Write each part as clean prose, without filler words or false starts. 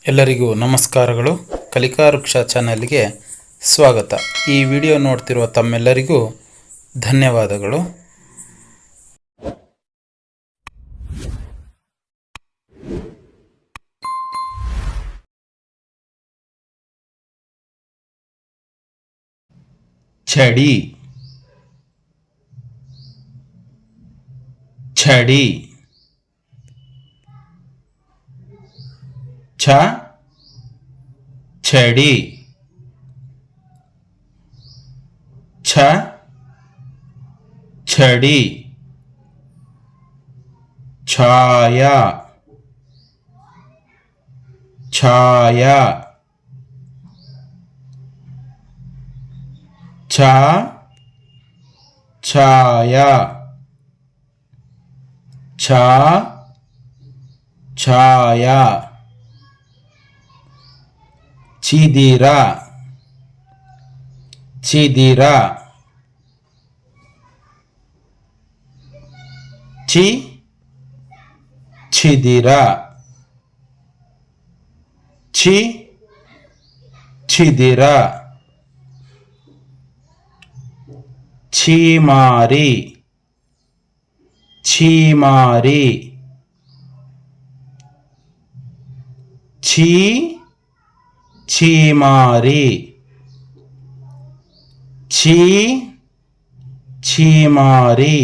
ಎಲ್ಲರಿಗೂ ನಮಸ್ಕಾರಗಳು. ಕಲಿಕಾ ವೃಕ್ಷ ಚಾನೆಲ್ಗೆ ಸ್ವಾಗತ. ಈ ವಿಡಿಯೋ ನೋಡ್ತಿರುವ ತಮ್ಮೆಲ್ಲರಿಗೂ ಧನ್ಯವಾದಗಳು. छड़ी छड़ी छ छड़ी छ छड़ी छाया छाया छा छाया छा छाया छिदिरा छिदिरा छि छिदिरा छि छिदिरा छीमारी छीमारी छी छीमारी छी छीमारी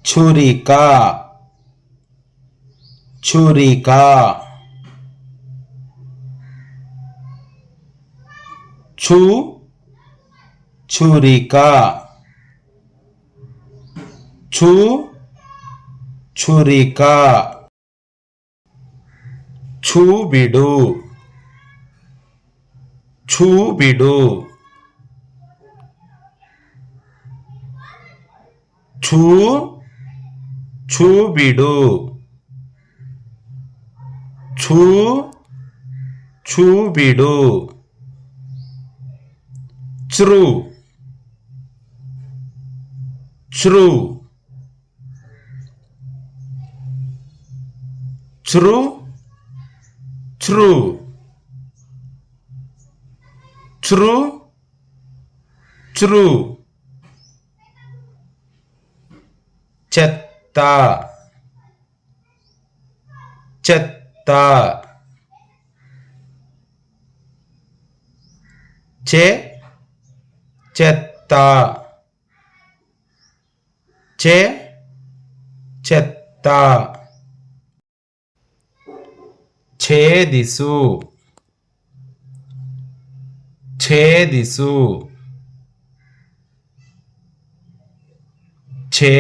छुरिका छुरिका छु छुरिका छु छुरिका छूबिडु छूबिडु छू छूबिडु छू छूबिडु च्रू च्रू च्रू च्रू च्रू च्रू చెత్త చెత్త చె చెత్త చె చెత్త ఛేదిసు ఛేదిసు ఛే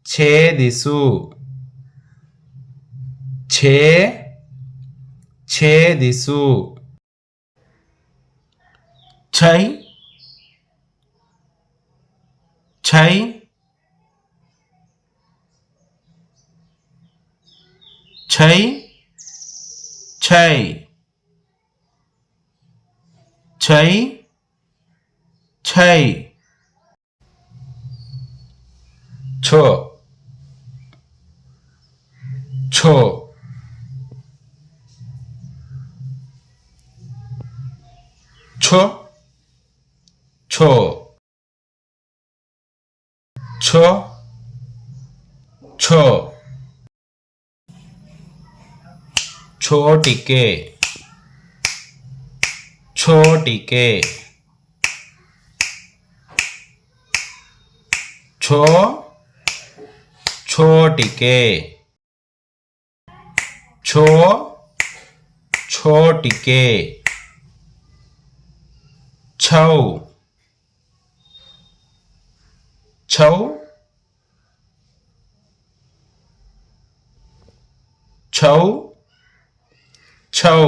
ఛేదిసు ఛే ఛేదిసు ఛై ఛై ఛై ఛై ఛై ఛై ఛో ఛో ఛో ఛో ఛో ఛో छोटिके छोटिके छो छोटिके छो छोटिके छौ छौ छौ छौ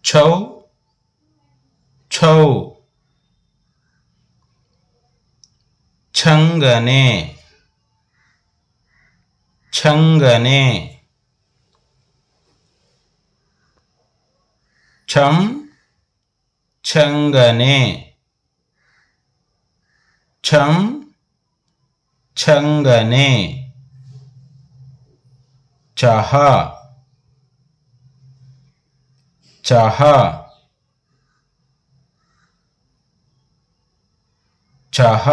छौ छौ छंगने छंगने छम छंगने छम छंगने చహ చహ చహ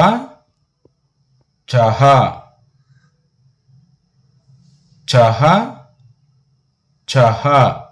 చహ చహ చహ